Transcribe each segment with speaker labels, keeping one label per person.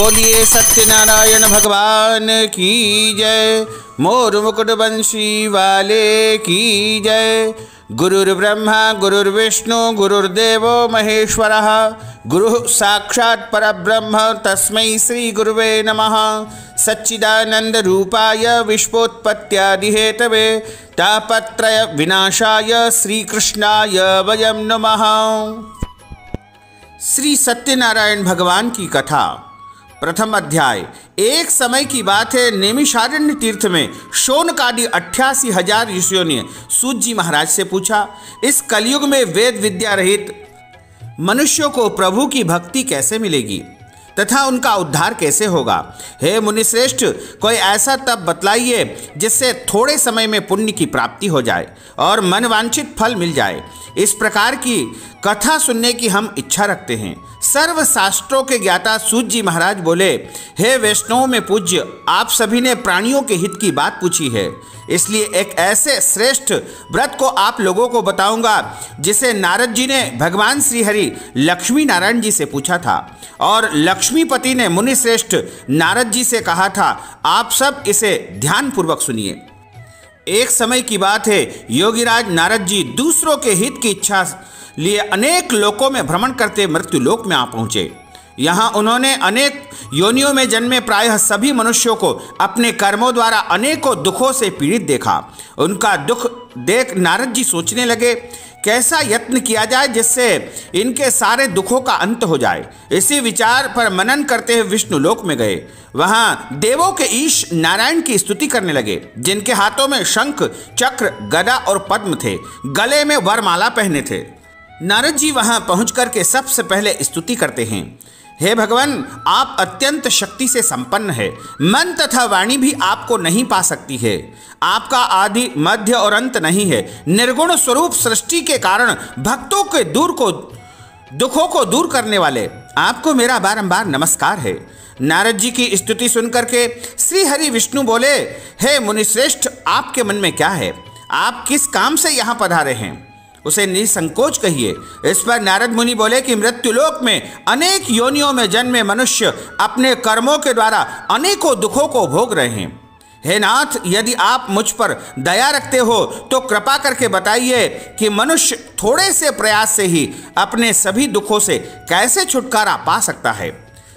Speaker 1: बोलिए सत्यनारायण भगवान की जय। मोर मुकुट बंशी वाले की जय। गुरुर्ब्रह्मा गुरुर्विष्णु गुरुर्देवो महेश्वरः। गुरु साक्षात् परब्रह्म तस्मै श्री गुरुवे नमः। सच्चिदानंद रूपाय विश्वोत्पत्त्यादिहेतवे तापत्रय विनाशाय श्रीकृष्णाय वयं नमः। श्री सत्यनारायण भगवान की कथा। प्रथम अध्याय। एक समय की बात है, नैमिषारण्य तीर्थ में शौनकादि 88,000 ऋषियों ने सूत जी महाराज से पूछा, इस कलयुग में वेद विद्या रहित मनुष्यों को प्रभु की भक्ति कैसे मिलेगी तथा उनका उद्धार कैसे होगा। हे मुनिश्रेष्ठ, कोई ऐसा तप बतलाइए जिससे थोड़े समय में पुण्य की प्राप्ति हो जाए और मनवांछित फल मिल जाए। इस प्रकार की कथा सुनने की हम इच्छा रखते हैं। सर्व शास्त्रों के ज्ञाता सूत जी महाराज बोले, हे वैष्णव में पूज्य, आप सभी ने प्राणियों के हित की बात पूछी है, इसलिए एक ऐसे श्रेष्ठ व्रत को आप लोगों को बताऊंगा जिसे नारद जी ने भगवान श्री हरि लक्ष्मी नारायण जी से पूछा था और लक्ष्मीपति ने मुनि श्रेष्ठ नारद जी से कहा था। आप सब इसे ध्यानपूर्वक सुनिए। एक समय की बात है, योगीराज नारद जी दूसरों के हित की इच्छा लिए अनेक लोकों में भ्रमण करते मृत्यु लोक में आ पहुंचे। यहाँ उन्होंने अनेक योनियों में जन्मे प्रायः सभी मनुष्यों को अपने कर्मों द्वारा अनेकों दुखों से पीड़ित देखा। उनका दुख देख नारद जी सोचने लगे, कैसा यत्न किया जाए जिससे इनके सारे दुखों का अंत हो जाए। इसी विचार पर मनन करते हुए विष्णु लोक में गए। वहाँ देवों के ईश नारायण की स्तुति करने लगे, जिनके हाथों में शंख चक्र गदा और पद्म थे, गले में वरमाला पहने थे। नारद जी वहाँ पहुँच करके सबसे पहले स्तुति करते हैं, हे भगवान, आप अत्यंत शक्ति से संपन्न है, मन तथा वाणी भी आपको नहीं पा सकती है। आपका आदि मध्य और अंत नहीं है। निर्गुण स्वरूप सृष्टि के कारण भक्तों के दुखों को दूर करने वाले आपको मेरा बारंबार नमस्कार है। नारद जी की स्तुति सुनकर के श्री हरि विष्णु बोले, हे मुनिश्रेष्ठ, आपके मन में क्या है? आप किस काम से यहाँ पधारे हैं? उसे निसंकोच कहिए। इस पर नारद मुनि बोले कि मृत्युलोक में अनेक योनियों में जन्मे मनुष्य अपने कर्मों के द्वारा अनेकों दुखों को भोग रहे हैं। हे नाथ, यदि आप मुझ पर दया रखते हो तो कृपा करके बताइए कि मनुष्य थोड़े से प्रयास से ही अपने सभी दुखों से कैसे छुटकारा पा सकता है।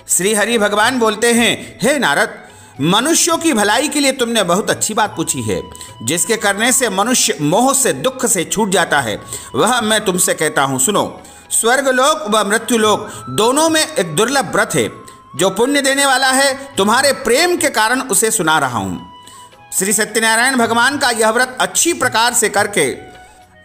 Speaker 1: श्री हरि भगवान बोलते हैं, हे नारद, मनुष्यों की भलाई के लिए तुमने बहुत अच्छी बात पूछी है। जिसके करने से मनुष्य मोह से दुख से छूट जाता है, वह मैं तुमसे कहता हूँ, सुनो। स्वर्गलोक व मृत्युलोक दोनों में एक दुर्लभ व्रत है जो पुण्य देने वाला है। तुम्हारे प्रेम के कारण उसे सुना रहा हूँ। श्री सत्यनारायण भगवान का यह व्रत अच्छी प्रकार से करके,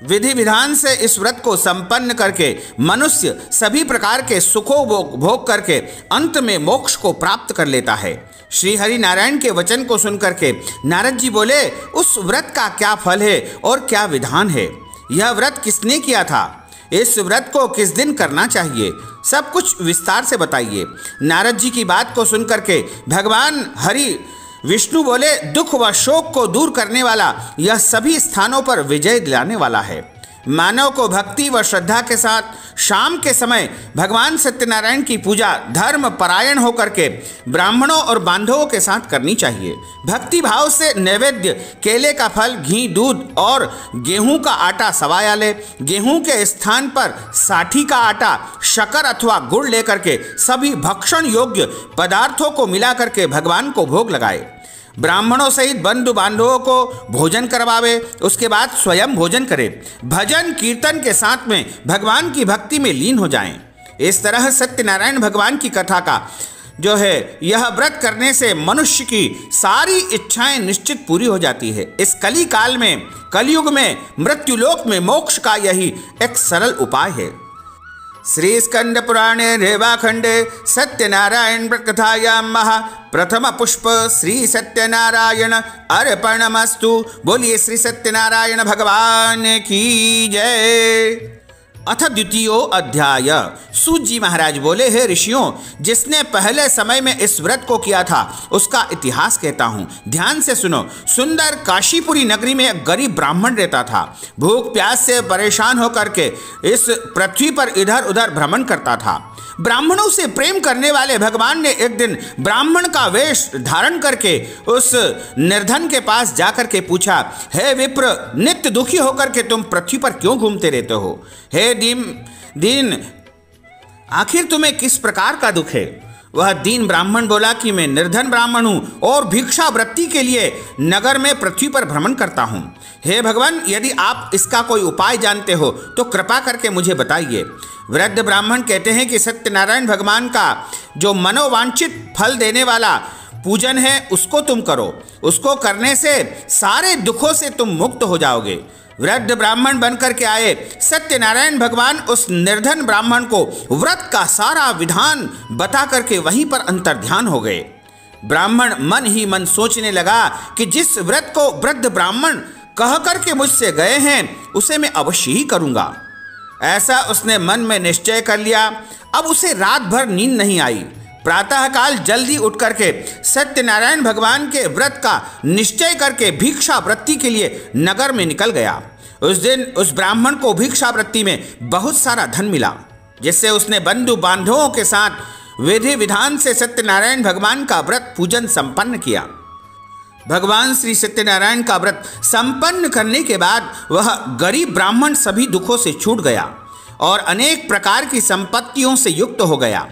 Speaker 1: विधि विधान से इस व्रत को संपन्न करके मनुष्य सभी प्रकार के सुखों भोग करके अंत में मोक्ष को प्राप्त कर लेता है। श्री हरि नारायण के वचन को सुनकर के नारद जी बोले, उस व्रत का क्या फल है और क्या विधान है? यह व्रत किसने किया था? इस व्रत को किस दिन करना चाहिए? सब कुछ विस्तार से बताइए। नारद जी की बात को सुनकर के भगवान हरि विष्णु बोले, दुख व शोक को दूर करने वाला यह सभी स्थानों पर विजय दिलाने वाला है। मानव को भक्ति व श्रद्धा के साथ शाम के समय भगवान सत्यनारायण की पूजा धर्म परायण होकर के ब्राह्मणों और बांधवों के साथ करनी चाहिए। भक्ति भाव से नैवेद्य केले का फल, घी, दूध और गेहूं का आटा सवाया ले। गेहूं के स्थान पर साठी का आटा, शक्कर अथवा गुड़ लेकर के सभी भक्षण योग्य पदार्थों को मिला करके भगवान को भोग लगाए। ब्राह्मणों सहित बंधु बांधवों को भोजन करवावे, उसके बाद स्वयं भोजन करे। भजन कीर्तन के साथ में भगवान की भक्ति में लीन हो जाएं। इस तरह सत्यनारायण भगवान की कथा का जो है यह व्रत करने से मनुष्य की सारी इच्छाएं निश्चित पूरी हो जाती है। इस कली काल में, कलयुग में, मृत्युलोक में मोक्ष का यही एक सरल उपाय है। श्री स्कंद पुराणे रेवाखंडे सत्यनारायण कथायां महा प्रथम पुष्प श्री सत्यनारायण अर्पणमस्तु। बोलिए श्री सत्यनारायण भगवान की जय। अथ द्वितीयो अध्याय। सूत जी महाराज बोले, हे ऋषियों, जिसने पहले समय में इस व्रत को किया था उसका इतिहास कहता हूँ, ध्यान से सुनो। सुंदर काशीपुरी नगरी में एक गरीब ब्राह्मण रहता था। भूख प्यास से परेशान होकर के इस पृथ्वी पर इधर उधर भ्रमण करता था। ब्राह्मणों से प्रेम करने वाले भगवान ने एक दिन ब्राह्मण का वेश धारण करके उस निर्धन के पास जाकर के पूछा, हे विप्र, नित्य दुखी होकर के तुम पृथ्वी पर क्यों घूमते रहते हो? हे दीन, आखिर तुम्हें किस प्रकार का दुख है? वह दीन ब्राह्मण बोला कि मैं निर्धन ब्राह्मण हूँ और भिक्षा वृत्ति के लिए नगर में पृथ्वी पर भ्रमण करता हूँ। हे भगवान, यदि आप इसका कोई उपाय जानते हो तो कृपा करके मुझे बताइए। वृद्ध ब्राह्मण कहते हैं कि सत्यनारायण भगवान का जो मनोवांछित फल देने वाला पूजन है उसको तुम करो। उसको करने से सारे दुखों से तुम मुक्त हो जाओगे। वृद्ध ब्राह्मण बनकर के आए सत्यनारायण भगवान उस निर्धन ब्राह्मण को व्रत का सारा विधान बता करके वहीं पर अंतर्ध्यान हो गए। ब्राह्मण मन ही मन सोचने लगा कि जिस व्रत को वृद्ध ब्राह्मण कह करके मुझसे गए हैं उसे मैं अवश्य ही करूंगा। ऐसा उसने मन में निश्चय कर लिया। अब उसे रात भर नींद नहीं आई। प्रातःकाल जल्दी उठ करके सत्यनारायण भगवान के व्रत का निश्चय करके भिक्षा वृत्ति के लिए नगर में निकल गया। उस दिन उस ब्राह्मण को भिक्षा वृत्ति में बहुत सारा धन मिला, जिससे उसने बंधु बांधवों के साथ विधि विधान से सत्यनारायण भगवान का व्रत पूजन संपन्न किया। भगवान श्री सत्यनारायण का व्रत संपन्न करने के बाद वह गरीब ब्राह्मण सभी दुखों से छूट गया और अनेक प्रकार की संपत्तियों से युक्त हो गया।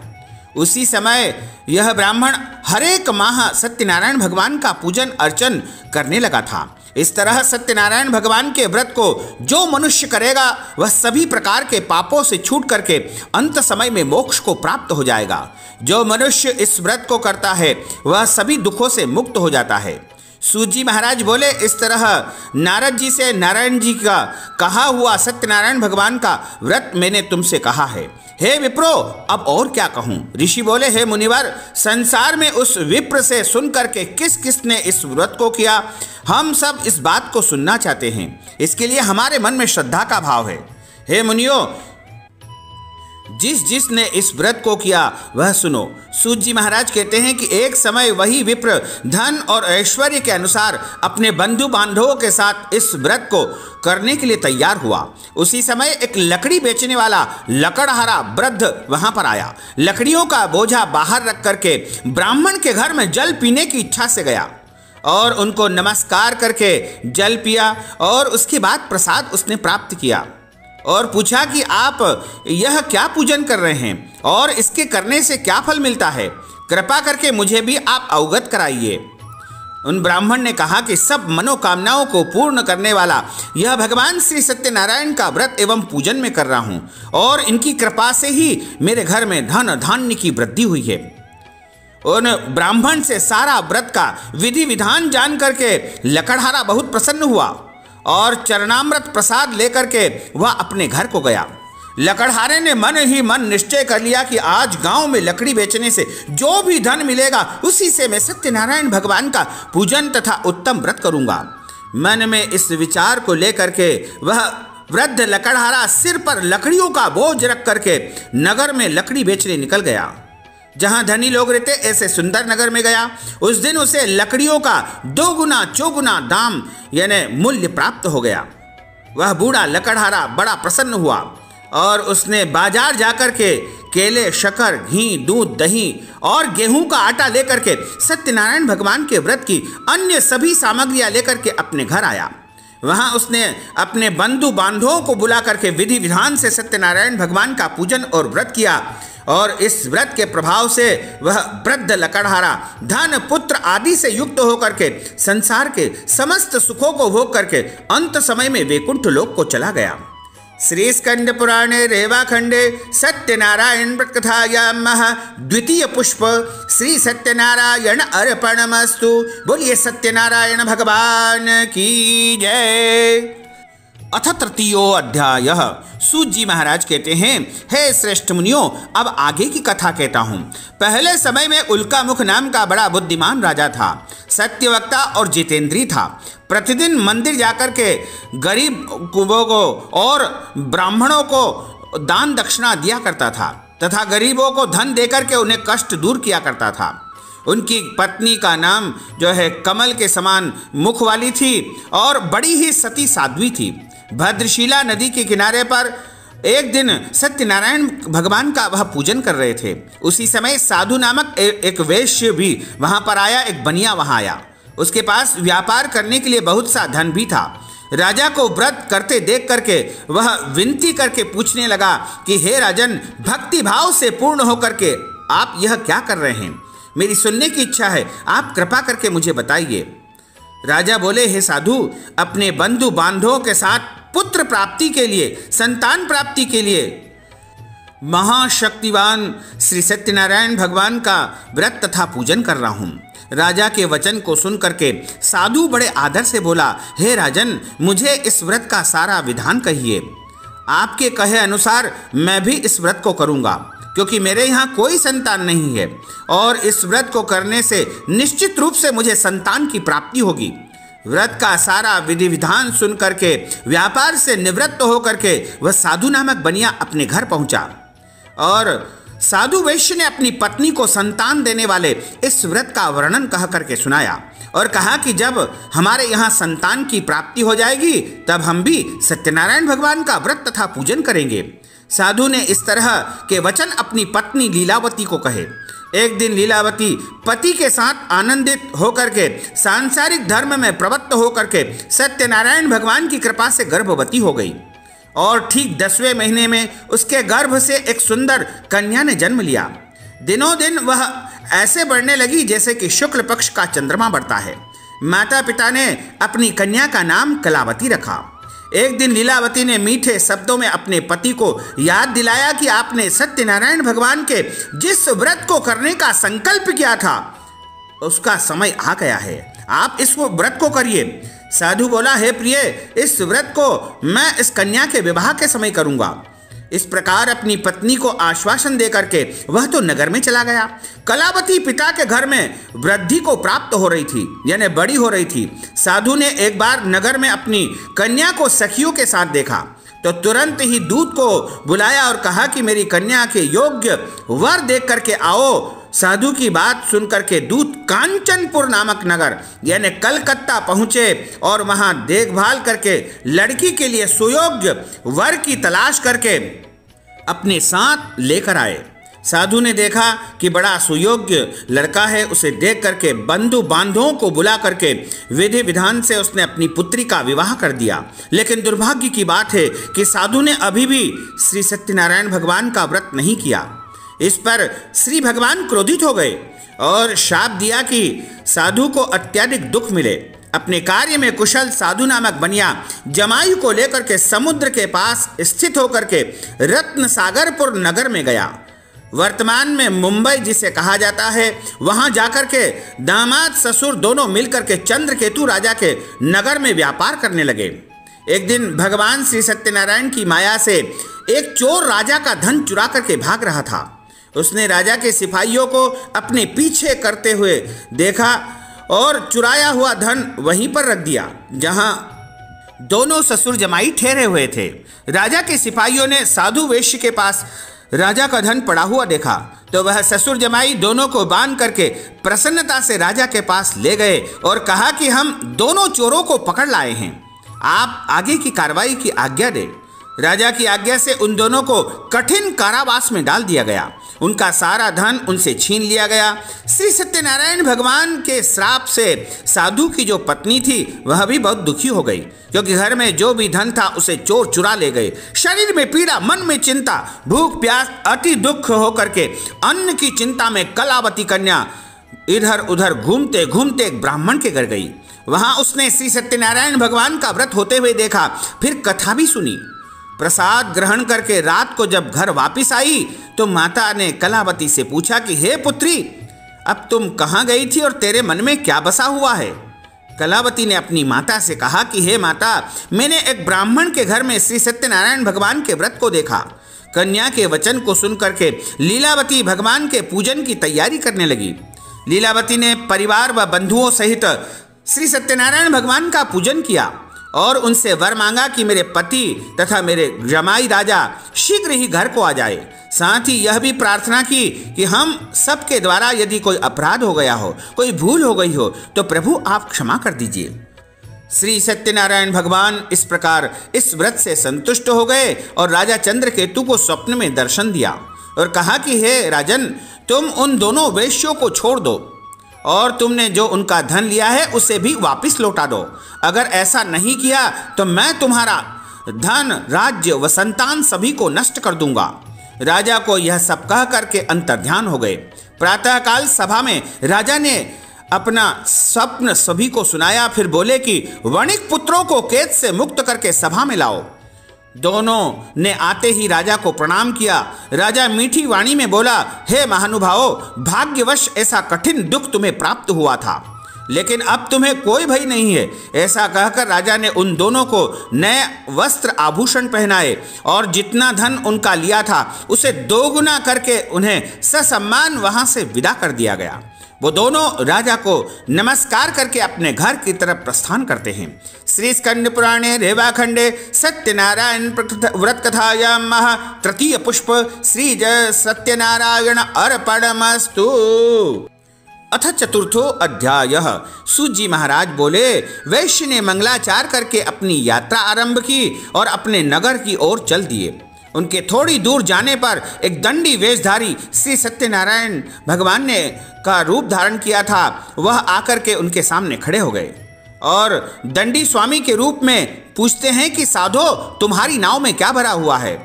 Speaker 1: उसी समय यह ब्राह्मण हर एक माह सत्यनारायण भगवान का पूजन अर्चन करने लगा था। इस तरह सत्यनारायण भगवान के व्रत को जो मनुष्य करेगा वह सभी प्रकार के पापों से छूट करके अंत समय में मोक्ष को प्राप्त हो जाएगा। जो मनुष्य इस व्रत को करता है वह सभी दुखों से मुक्त हो जाता है। सूत जी महाराज बोले, इस तरह नारद जी से नारायण जी का कहा हुआ सत्यनारायण भगवान का व्रत मैंने तुमसे कहा है। हे विप्रो, अब और क्या कहूँ? ऋषि बोले, हे मुनिवर, संसार में उस विप्र से सुन करके किस किस ने इस व्रत को किया, हम सब इस बात को सुनना चाहते हैं। इसके लिए हमारे मन में श्रद्धा का भाव है। हे मुनियों, जिसने इस व्रत को किया वह सुनो। सूत जी महाराज कहते हैं कि एक समय वही विप्र धन और ऐश्वर्य के अनुसार अपने बंधु बांधवों के साथ इस व्रत को करने के लिए तैयार हुआ। उसी समय एक लकड़ी बेचने वाला लकड़हारा वृद्ध वहां पर आया। लकड़ियों का बोझा बाहर रख करके ब्राह्मण के घर में जल पीने की इच्छा से गया और उनको नमस्कार करके जल पिया और उसके बाद प्रसाद उसने प्राप्त किया और पूछा कि आप यह क्या पूजन कर रहे हैं और इसके करने से क्या फल मिलता है? कृपा करके मुझे भी आप अवगत कराइए। उन ब्राह्मण ने कहा कि सब मनोकामनाओं को पूर्ण करने वाला यह भगवान श्री सत्यनारायण का व्रत एवं पूजन में कर रहा हूँ और इनकी कृपा से ही मेरे घर में धन धान्य की वृद्धि हुई है। उन ब्राह्मण से सारा व्रत का विधि विधान जान करके लकड़हारा बहुत प्रसन्न हुआ और चरणामृत प्रसाद लेकर के वह अपने घर को गया। लकड़हारे ने मन ही मन निश्चय कर लिया कि आज गांव में लकड़ी बेचने से जो भी धन मिलेगा उसी से मैं सत्यनारायण भगवान का पूजन तथा उत्तम व्रत करूंगा। मन में इस विचार को लेकर के वह वृद्ध लकड़हारा सिर पर लकड़ियों का बोझ रख करके नगर में लकड़ी बेचने निकल गया। जहां धनी लोग रहते ऐसे सुंदर नगर में गया। उस दिन उसे लकड़ियों का 2 गुना चौगुना दाम यानी मूल्य प्राप्त हो गया। वह बूढ़ा लकड़हारा बड़ा प्रसन्न हुआ और उसने बाजार जाकर के केले, शक्कर, घी, दूध, दही और गेहूं का आटा लेकर के सत्यनारायण भगवान के व्रत की अन्य सभी सामग्रियां लेकर के अपने घर आया। वहां उसने अपने बंधु बांधवों को बुला करके विधि विधान से सत्यनारायण भगवान का पूजन और व्रत किया और इस व्रत के प्रभाव से वह वृद्ध लकड़हारा धन, पुत्र आदि से युक्त होकर के संसार के समस्त सुखों को भोग करके अंत समय में वैकुंठ लोक को चला गया। श्री स्कंद पुराणे रेवाखंडे सत्यनारायण व्रत कथायामः द्वितीय पुष्प श्री सत्यनारायण अर्पणमस्तु। बोलिए सत्यनारायण भगवान की जय। अथ तृतीयो अध्याय। सूत जी महाराज कहते हैं, हे श्रेष्ठ मुनियों, अब आगे की कथा कहता हूँ। पहले समय में उल्कामुख नाम का बड़ा बुद्धिमान राजा था। सत्यवक्ता और जितेंद्री था। प्रतिदिन मंदिर जाकर के गरीब को और ब्राह्मणों को दान दक्षिणा दिया करता था तथा गरीबों को धन देकर के उन्हें कष्ट दूर किया करता था। उनकी पत्नी का नाम जो है कमल के समान मुख वाली थी और बड़ी ही सती साध्वी थी। भद्रशिला नदी के किनारे पर एक दिन सत्यनारायण भगवान का वह पूजन कर रहे थे। उसी समय साधु नामक एक वैश्य भी वहां पर आया, एक बनिया वहां आया। उसके पास व्यापार करने के लिए बहुत सा धन भी था। राजा को व्रत करते देख करके वह विनती करके पूछने लगा कि हे राजन, भक्ति भाव से पूर्ण होकर के आप यह क्या कर रहे हैं? मेरी सुनने की इच्छा है, आप कृपा करके मुझे बताइए। राजा बोले, हे साधु, अपने बंधु बांधवों के साथ पुत्र प्राप्ति के लिए, संतान प्राप्ति के लिए महाशक्तिवान श्री सत्यनारायण भगवान का व्रत तथा पूजन कर रहा हूं। राजा के वचन को सुन करके साधु बड़े आदर से बोला, हे राजन, मुझे इस व्रत का सारा विधान कहिए। आपके कहे अनुसार मैं भी इस व्रत को करूंगा, क्योंकि मेरे यहाँ कोई संतान नहीं है और इस व्रत को करने से निश्चित रूप से मुझे संतान की प्राप्ति होगी। व्रत का सारा विधि विधान सुन करके व्यापार से निवृत्त होकर के वह साधु नामक बनिया अपने घर पहुंचा और साधु वैश्य ने अपनी पत्नी को संतान देने वाले इस व्रत का वर्णन कह करके सुनाया और कहा कि जब हमारे यहाँ संतान की प्राप्ति हो जाएगी तब हम भी सत्यनारायण भगवान का व्रत तथा पूजन करेंगे। साधु ने इस तरह के वचन अपनी पत्नी लीलावती को कहे। एक दिन लीलावती पति के साथ आनंदित होकर के सांसारिक धर्म में प्रवृत्त होकर के सत्यनारायण भगवान की कृपा से गर्भवती हो गई और ठीक 10वें महीने में उसके गर्भ से एक सुंदर कन्या ने जन्म लिया। दिनों दिन वह ऐसे बढ़ने लगी जैसे कि शुक्ल पक्ष का चंद्रमा बढ़ता है। माता पिता ने अपनी कन्या का नाम कलावती रखा। एक दिन लीलावती ने मीठे शब्दों में अपने पति को याद दिलाया कि आपने सत्यनारायण भगवान के जिस व्रत को करने का संकल्प किया था उसका समय आ गया है, आप इस व्रत को करिए। साधु बोला, हे प्रिय, इस व्रत को मैं इस कन्या के विवाह के समय करूंगा। इस प्रकार अपनी पत्नी को आश्वासन देकर के वह तो नगर में चला गया। कलावती पिता के घर में वृद्धि को प्राप्त हो रही थी, यानी बड़ी हो रही थी। साधु ने एक बार नगर में अपनी कन्या को सखियों के साथ देखा तो तुरंत ही दूत को बुलाया और कहा कि मेरी कन्या के योग्य वर देख करके आओ। साधु की बात सुनकर के दूत कांचनपुर नामक नगर यानी कलकत्ता पहुंचे और वहां देखभाल करके लड़की के लिए सुयोग्य वर की तलाश करके अपने साथ लेकर आए। साधु ने देखा कि बड़ा सुयोग्य लड़का है। उसे देख करके बंधु बांधवों को बुला करके विधि विधान से उसने अपनी पुत्री का विवाह कर दिया। लेकिन दुर्भाग्य की बात है कि साधु ने अभी भी श्री सत्यनारायण भगवान का व्रत नहीं किया। इस पर श्री भगवान क्रोधित हो गए और शाप दिया कि साधु को अत्यधिक दुख मिले। अपने कार्य में कुशल साधु नामक बनिया जमायु को लेकर के समुद्र के पास स्थित होकर के रत्न सागरपुर नगर में गया। वर्तमान में मुंबई जिसे कहा जाता है, वहां जाकर के दामाद ससुर दोनों मिलकर के चंद्रकेतु राजा के नगर में व्यापार करने लगे। एक दिन भगवान श्री सत्यनारायण की माया से एक चोर राजा का धन चुरा करके भाग रहा था। उसने राजा के सिपाहियों को अपने पीछे करते हुए देखा और चुराया हुआ धन वहीं पर रख दिया जहां दोनों ससुर जमाई ठहरे हुए थे। राजा के सिपाहियों ने साधु वैश्य के पास राजा का धन पड़ा हुआ देखा तो वह ससुर जमाई दोनों को बांध करके प्रसन्नता से राजा के पास ले गए और कहा कि हम दोनों चोरों को पकड़ लाए हैं, आप आगे की कार्रवाई की आज्ञा दें। राजा की आज्ञा से उन दोनों को कठिन कारावास में डाल दिया गया। उनका सारा धन उनसे छीन लिया गया। श्री सत्यनारायण भगवान के श्राप से साधु की जो पत्नी थी वह भी बहुत दुखी हो गई, क्योंकि घर में जो भी धन था उसे चोर चुरा ले गए। शरीर में पीड़ा, मन में चिंता, भूख प्यास, अति दुख होकर के अन्न की चिंता में कलावती कन्या इधर उधर घूमते घूमते एक ब्राह्मण के घर गई। वहां उसने श्री सत्यनारायण भगवान का व्रत होते हुए देखा, फिर कथा भी सुनी। प्रसाद ग्रहण करके रात को जब घर वापस आई तो माता ने कलावती से पूछा कि हे पुत्री, अब तुम कहाँ गई थी और तेरे मन में क्या बसा हुआ है? कलावती ने अपनी माता से कहा कि हे माता, मैंने एक ब्राह्मण के घर में श्री सत्यनारायण भगवान के व्रत को देखा। कन्या के वचन को सुनकर के लीलावती भगवान के पूजन की तैयारी करने लगी। लीलावती ने परिवार व बंधुओं सहित श्री सत्यनारायण भगवान का पूजन किया और उनसे वर मांगा कि मेरे पति तथा मेरे जमाई राजा शीघ्र ही घर को आ जाए। साथ ही यह भी प्रार्थना की कि हम सबके द्वारा यदि कोई अपराध हो गया हो, कोई भूल हो गई हो, तो प्रभु आप क्षमा कर दीजिए। श्री सत्यनारायण भगवान इस प्रकार इस व्रत से संतुष्ट हो गए और राजा चंद्रकेतु को स्वप्न में दर्शन दिया और कहा कि हे राजन, तुम उन दोनों वेश्यों को छोड़ दो और तुमने जो उनका धन लिया है उसे भी वापस लौटा दो। अगर ऐसा नहीं किया तो मैं तुम्हारा धन, राज्य व संतान सभी को नष्ट कर दूंगा। राजा को यह सब कह करके अंतर्ध्यान हो गए। प्रातःकाल सभा में राजा ने अपना स्वप्न सभी को सुनाया। फिर बोले कि वणिक पुत्रों को कैद से मुक्त करके सभा में लाओ। दोनों ने आते ही राजा को प्रणाम किया। राजा मीठी वाणी में बोला, हे महानुभावों, भाग्यवश ऐसा कठिन दुख तुम्हें प्राप्त हुआ था, लेकिन अब तुम्हें कोई भय नहीं है। ऐसा कहकर राजा ने उन दोनों को नए वस्त्र आभूषण पहनाए और जितना धन उनका लिया था उसे दोगुना करके उन्हें ससम्मान वहां से विदा कर दिया गया। वो दोनों राजा को नमस्कार करके अपने घर की तरफ प्रस्थान करते हैं। श्री स्कंद पुराणे रेवाखंडे सत्यनारायण व्रत कथायां तृतीय पुष्प श्री जय सत्यनारायण अर्पणमस्तु। अथ चतुर्थो अध्याय। सूत जी महाराज बोले, वैश्य ने मंगलाचार करके अपनी यात्रा आरंभ की और अपने नगर की ओर चल दिए। उनके थोड़ी दूर जाने पर एक दंडी वेशधारी श्री सत्यनारायण भगवान ने का रूप धारण किया था। वह आकर के उनके सामने खड़े हो गए और दंडी स्वामी के रूप में पूछते हैं कि साधो, तुम्हारी नाव में क्या भरा हुआ है?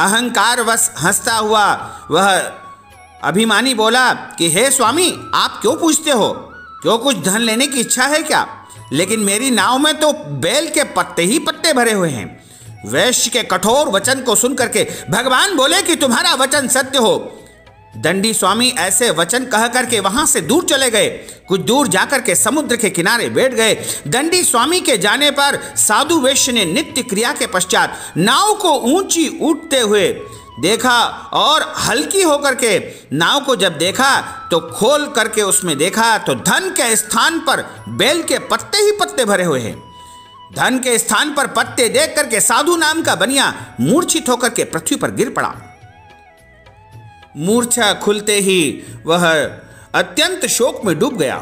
Speaker 1: अहंकार वश हंसता हुआ वह अभिमानी बोला कि हे स्वामी, आप क्यों पूछते हो? क्यों कुछ धन लेने की इच्छा है क्या? लेकिन मेरी नाव में तो बेल के पत्ते ही पत्ते भरे हुए हैं। वैश्य के कठोर वचन को सुनकर के भगवान बोले कि तुम्हारा वचन सत्य हो। दंडी स्वामी ऐसे वचन कह करके वहां से दूर चले गए। कुछ दूर जाकर के समुद्र के किनारे बैठ गए। दंडी स्वामी के जाने पर साधु वैश्य ने नित्य क्रिया के पश्चात नाव को ऊंची उठते हुए देखा और हल्की होकर के नाव को जब देखा तो खोल करके उसमें देखा तो धन के स्थान पर बेल के पत्ते ही पत्ते भरे हुए हैं। धन के स्थान पर पत्ते देख करके साधु नाम का बनिया मूर्छित होकर के पृथ्वी पर गिर पड़ा। मूर्छा खुलते ही वह अत्यंत शोक में डूब गया।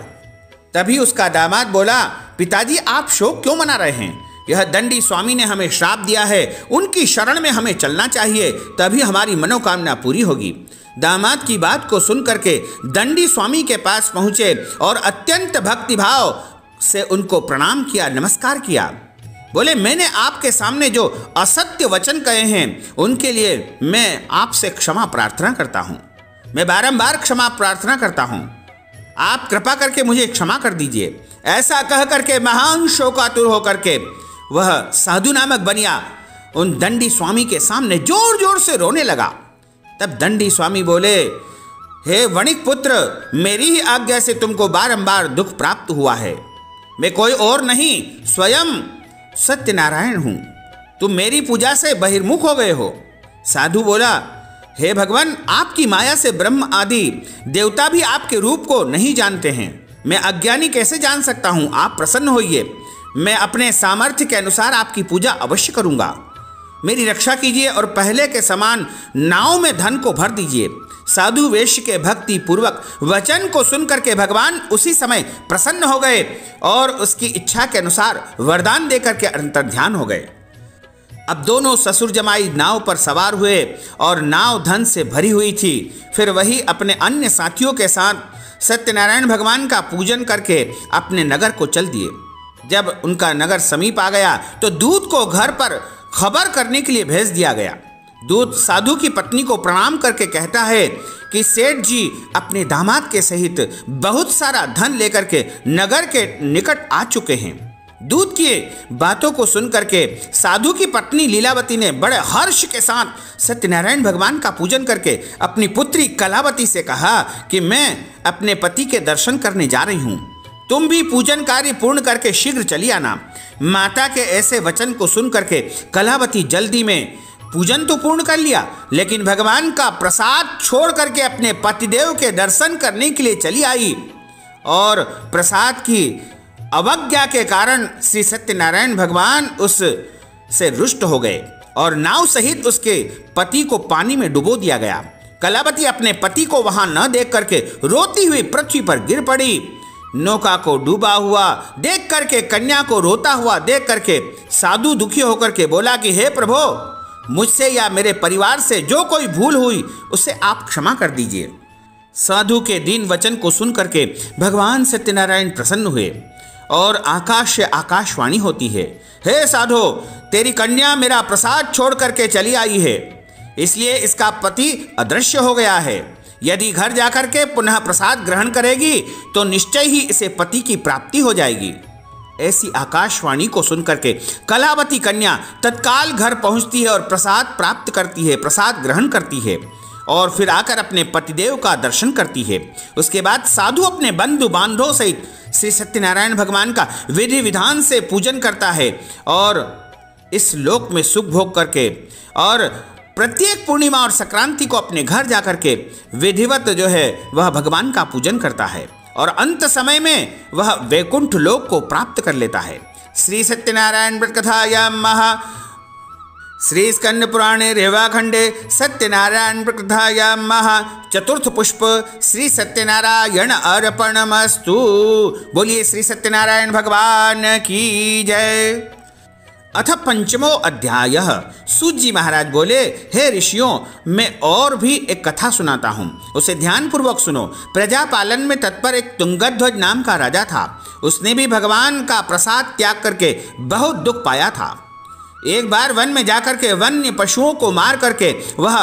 Speaker 1: तभी उसका दामाद बोला, पिताजी आप शोक क्यों मना रहे हैं? यह दंडी स्वामी ने हमें श्राप दिया है, उनकी शरण में हमें चलना चाहिए, तभी हमारी मनोकामना पूरी होगी। दामाद की बात को सुन करके दंडी स्वामी के पास पहुंचे और अत्यंत भक्तिभाव से उनको प्रणाम किया, नमस्कार किया। बोले, मैंने आपके सामने जो असत्य वचन कहे हैं उनके लिए मैं आपसे क्षमा प्रार्थना करता हूं। मैं बारंबार क्षमा प्रार्थना करता हूं, आप कृपा करके मुझे क्षमा कर दीजिए। ऐसा कह करके महान शोकातुर होकर के वह साधु नामक बनिया उन दंडी स्वामी के सामने जोर जोर से रोने लगा। तब दंडी स्वामी बोले, हे वणिक पुत्र, मेरी ही आज्ञा से तुमको बारंबार दुख प्राप्त हुआ है। मैं कोई और नहीं, स्वयं सत्यनारायण हूं। तुम मेरी पूजा से बहिर्मुख हो गए हो। साधु बोला, हे भगवान, आपकी माया से ब्रह्म आदि देवता भी आपके रूप को नहीं जानते हैं। मैं अज्ञानी कैसे जान सकता हूं? आप प्रसन्न होइए, मैं अपने सामर्थ्य के अनुसार आपकी पूजा अवश्य करूंगा। मेरी रक्षा कीजिए और पहले के समान नाव में धन को भर दीजिए। साधु वेश्य के भक्ति पूर्वक वचन को सुनकर के भगवान उसी समय प्रसन्न हो गए और उसकी इच्छा के अनुसार वरदान देकर के अंतर्ध्यान हो गए। अब दोनों ससुर जमाई नाव पर सवार हुए और नाव धन से भरी हुई थी। फिर वही अपने अन्य साथियों के साथ सत्यनारायण भगवान का पूजन करके अपने नगर को चल दिए। जब उनका नगर समीप आ गया तो दूत को घर पर खबर करने के लिए भेज दिया गया। दूत साधु की पत्नी को प्रणाम करके कहता है कि सेठ जी अपने दामाद के सहित बहुत सारा धन लेकर के नगर के निकट आ चुके हैं। दूत की बातों को सुनकर के साधु की पत्नी लीलावती ने बड़े हर्ष के साथ सत्यनारायण भगवान का पूजन करके अपनी पुत्री कलावती से कहा कि मैं अपने पति के दर्शन करने जा रही हूँ, तुम भी पूजन कार्य पूर्ण करके शीघ्र चली आना। माता के ऐसे वचन को सुन करके कलावती जल्दी में पूजन तो पूर्ण कर लिया, लेकिन भगवान का प्रसाद छोड़ करके अपने पतिदेव के दर्शन करने के लिए चली आई और प्रसाद की अवज्ञा के कारण श्री सत्यनारायण भगवान उस से रुष्ट हो गए और नाव सहित उसके पति को पानी में डुबो दिया गया। कलावती अपने पति को वहां न देख करके रोती हुई पृथ्वी पर गिर पड़ी। नौका को डूबा हुआ देख करके, कन्या को रोता हुआ देख करके साधु दुखी होकर के बोला कि हे प्रभु, मुझसे या मेरे परिवार से जो कोई भूल हुई उसे आप क्षमा कर दीजिए। साधु के दीन वचन को सुन करके भगवान सत्यनारायण प्रसन्न हुए और आकाश से आकाशवाणी होती है, हे साधु, तेरी कन्या मेरा प्रसाद छोड़ करके चली आई है, इसलिए इसका पति अदृश्य हो गया है। यदि घर जाकर के पुनः प्रसाद ग्रहण करेगी तो निश्चय ही इसे पति की प्राप्ति हो जाएगी। ऐसी आकाशवाणी को सुनकर के कलावती कन्या तत्काल घर पहुंचती है और प्रसाद प्राप्त करती है, प्रसाद ग्रहण करती है और फिर आकर अपने पतिदेव का दर्शन करती है। उसके बाद साधु अपने बंधु बांधवों सहित श्री सत्यनारायण भगवान का विधि विधान से पूजन करता है और इस लोक में सुख भोग करके और प्रत्येक पूर्णिमा और संक्रांति को अपने घर जाकर के विधिवत जो है वह भगवान का पूजन करता है और अंत समय में वह वैकुंठ लोक को प्राप्त कर लेता है। श्री सत्यनारायण व्रत कथायां श्री स्कंद पुराणे रेवाखंडे सत्यनारायण व्रत कथायां चतुर्थ पुष्प श्री सत्यनारायण अर्पणमस्तु। बोलिए श्री सत्यनारायण भगवान की जय। अथ पंचमो अध्याय। सूत जी महाराज बोले, हे ऋषियों, मैं और भी एक कथा सुनाता हूँ, उसे ध्यान पूर्वक सुनो। प्रजा पालन में तत्पर एक तुंगध्वज नाम का राजा था। उसने भी भगवान का प्रसाद त्याग करके बहुत दुख पाया था। एक बार वन में जाकर के वन्य पशुओं को मार करके वह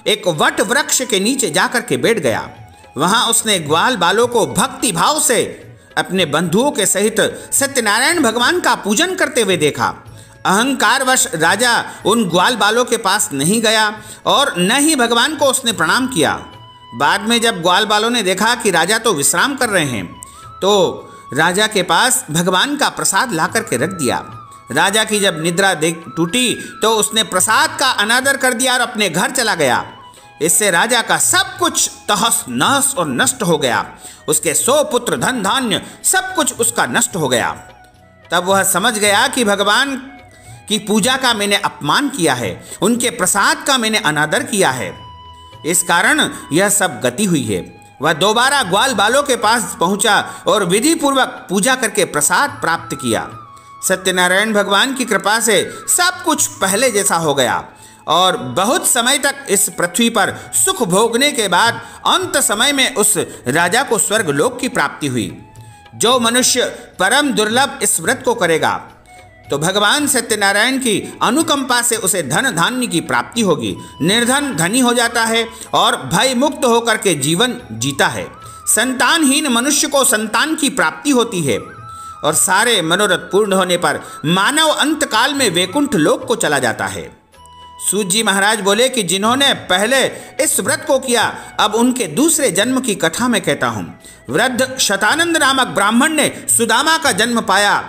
Speaker 1: एक वट वृक्ष के नीचे जाकर के बैठ गया। वहां उसने ग्वाल बालों को भक्ति भाव से अपने बंधुओं के सहित सत्यनारायण भगवान का पूजन करते हुए देखा। अहंकारवश राजा उन ग्वाल बालों के पास नहीं गया और न ही भगवान को उसने प्रणाम किया। बाद में जब ग्वाल बालों ने देखा कि राजा तो विश्राम कर रहे हैं, तो राजा के पास भगवान का प्रसाद ला करके रख दिया। राजा की जब निद्रा टूटी तो उसने प्रसाद का अनादर कर दिया और अपने घर चला गया। इससे राजा का सब कुछ तहस नहस और नष्ट हो गया। उसके 100 पुत्र, धन धान्य सब कुछ उसका नष्ट हो गया। तब वह समझ गया कि भगवान की पूजा का मैंने अपमान किया है, उनके प्रसाद का मैंने अनादर किया है, इस कारण यह सब गति हुई है। वह दोबारा ग्वाल बालों के पास पहुंचा और विधि पूर्वक पूजा करके प्रसाद प्राप्त किया। सत्यनारायण भगवान की कृपा से सब कुछ पहले जैसा हो गया और बहुत समय तक इस पृथ्वी पर सुख भोगने के बाद अंत समय में उस राजा को स्वर्ग लोक की प्राप्ति हुई। जो मनुष्य परम दुर्लभ इस व्रत को करेगा तो भगवान सत्यनारायण की अनुकंपा से उसे धन धान्य की प्राप्ति होगी। निर्धन धनी हो जाता है और भय मुक्त होकर के जीवन जीता है। संतानहीन मनुष्य को संतान की प्राप्ति होती है और सारे मनोरथ पूर्ण होने पर मानव अंत काल में वैकुंठ लोक को चला जाता है। सूत जी महाराज बोले कि जिन्होंने पहले इस व्रत को किया, अब उनके दूसरे जन्म की कथा मैं कहता हूं। वृद्ध शतानंद नामक ब्राह्मण ने सुदामा का जन्म पाया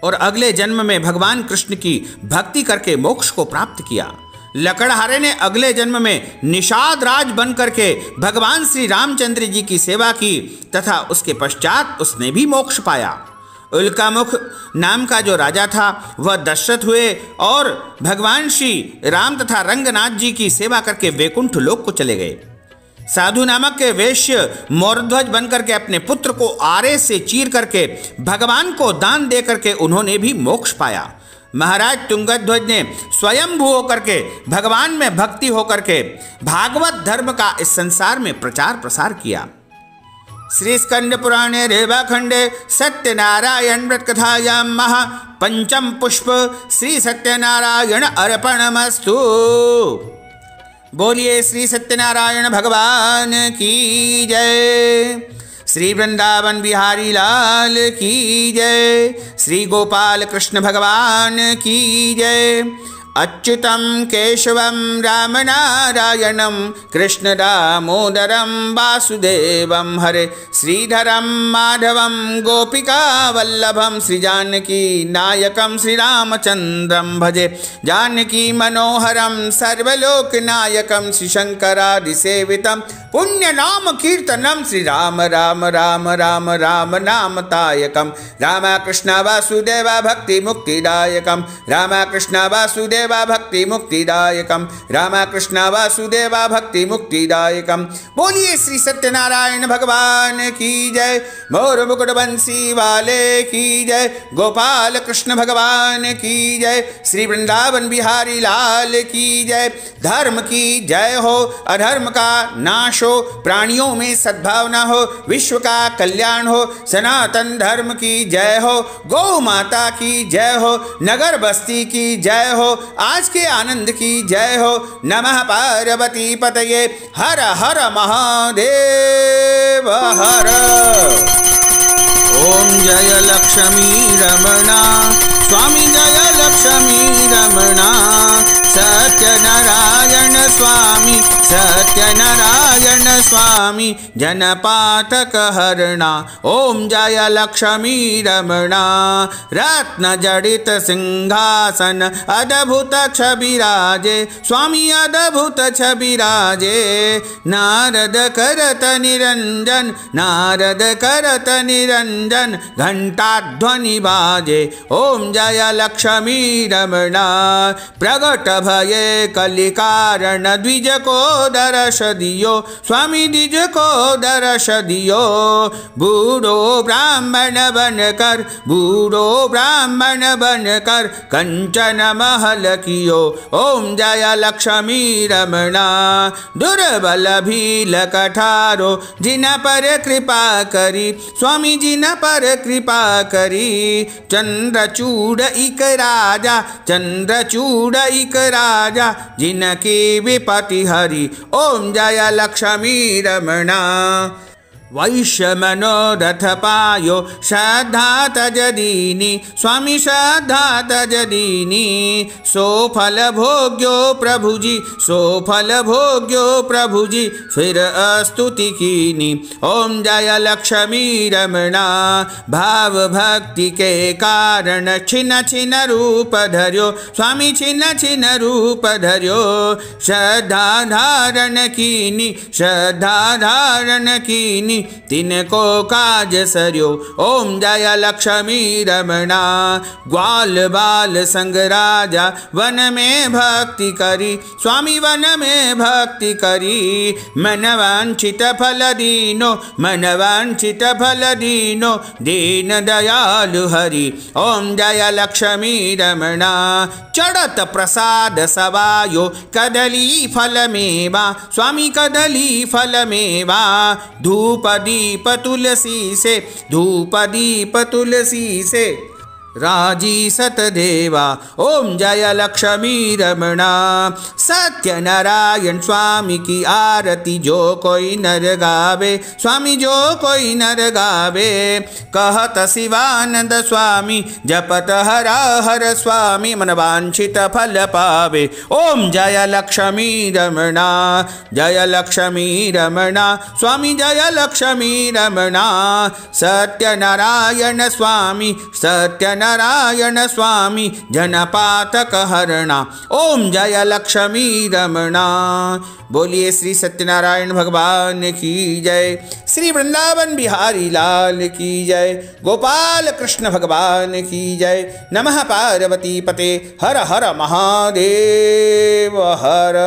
Speaker 1: और अगले जन्म में भगवान कृष्ण की भक्ति करके मोक्ष को प्राप्त किया। लकड़हारे ने अगले जन्म में निषाद राज बन करके भगवान श्री रामचंद्र जी की सेवा की तथा उसके पश्चात उसने भी मोक्ष पाया। उल्कामुख नाम का जो राजा था वह दशरथ हुए और भगवान श्री राम तथा रंगनाथ जी की सेवा करके वैकुंठ लोक को चले गए। साधु नामक के वैश्य मोरध्वज बनकर के अपने पुत्र को आरे से चीर करके भगवान को दान दे करके उन्होंने भी मोक्ष पाया। महाराज तुंगध्वज ने स्वयंभू होकर के भगवान में भक्ति होकर के भागवत धर्म का इस संसार में प्रचार प्रसार किया। श्री स्कंद पुराणे रेवाखंडे सत्यनारायण व्रत कथायां पंचम पुष्प श्री सत्यनारायण अर्पणमस्तु। बोलिए श्री सत्यनारायण भगवान की जय। श्री वृंदावन बिहारी लाल की जय। श्री गोपाल कृष्ण भगवान की जय। अच्युतं केशवं रामनारायणं कृष्ण दामोदरं वासुदेवं हरे श्रीधरं माधवं गोपिकावल्लभं श्रीजानकी नायकं श्रीरामचन्द्रं भजे जानकी मनोहरं सर्वलोकनायकं श्रीशङ्करादिसेवितं पुण्यनाम कीर्तनं श्रीराम राम राम राम राम नामतायकं रामकृष्ण वासुदेव भक्ति मुक्तिदायकं रामकृष्ण वासुदेव भक्ति मुक्तिदायकं रामकृष्ण वासुदेव भक्ति मुक्तिदायकं। बोलिए श्री सत्यनारायण भगवान की जय, मोर मुकुट बंसी वाले की जय, गोपाल कृष्ण भगवान की जय, श्री वृंदावन बिहारी लाल की जय। धर्म की जय हो, अधर्म का नाश हो, प्राणियों में सद्भावना हो, विश्व का कल्याण हो, सनातन धर्म की जय हो, गौ माता की जय हो, नगर बस्ती की जय हो, आज के आनंद की जय हो। नमः पार्वती पतये, हर हर महादेव हर। ओम जय लक्ष्मी रमणा स्वामी जय लक्ष्मी रमणा सत्यनारायण स्वामी सत्यनारायण स्वामी जनपातक हरणा। ओम जय लक्ष्मी रमणा रत्न जडित सिंहासन अद्भुत छबिराजे स्वामी अद्भुत छबिराजे नारद करत निरंजन नारद करत निरंजन घंटाध्वनि बाजे। ओम जय लक्ष्मी रमणा प्रगट भये कलिकारण द्विज को दर्श दियो स्वामी द्विज को दर्श दियो। बूढ़ो ब्राह्मण बनकर बूढ़ो ब्राह्मण बनकर कंचन महल कियो। ओम जय लक्ष्मी रमणा दुर्बल भील कठारो जिन पर कृपा करी स्वामी जिन पर कृपा करी। चंद्रचूड़ इक राजा चंद्रचूड़ इक राजा जिनकी विपति हरि। ओम जय लक्ष्मी रमणा वैश्य मनोरथ पायो श्रद्धा तजदीनी स्वामी श्रद्धा तजदीनी। सो फल भोग्यो प्रभु जी सो फल भोग्यो प्रभु जी फिर स्तुति कीनी। ओम जय लक्ष्मी रमणा भाव भक्ति के कारण छिन्न छिन्न रूप धर्यो स्वामी छिन्न छिन्न रूप धर्यो। श्रद्धा धारण कीनी श्रद्धा धारण कीनी तिनको काज सर्यो। ओम जय लक्ष्मी रमणा ग्वाल बाल संग राजा वन में भक्ति करी स्वामी वन में भक्ति करी। मन वांछित फल दीनो मन वांछित फल दीनो दीन दयालु हरि। ओम जय लक्ष्मी रमणा चढ़त प्रसाद सवायो कदली फल मेवा स्वामी कदली फल मेवा। धूप दीप तुलसी से धूप दीप तुलसी से राजी सतदेवा। ओम जय लक्ष्मी रमणा सत्यनारायण स्वामी की आरती जो कोई नर गावे स्वामी जो कोई नर गावे। कहत शिवानंद स्वामी जपत हरा हर स्वामी मन वांछित फल पावे। ओम जय लक्ष्मी रमणा जय लक्ष्मी रमणा स्वामी जय लक्ष्मी रमणा। सत्यनारायण स्वामी सत्यनारायण स्वामी जनपातक हरणा। ओम जय लक्ष्मी रमणा। बोलिए श्री सत्यनारायण भगवान की जय, श्री वृंदावन बिहारी लाल की जय, गोपाल कृष्ण भगवान की जय। नमः पार्वती पते हर हर महादेव हर।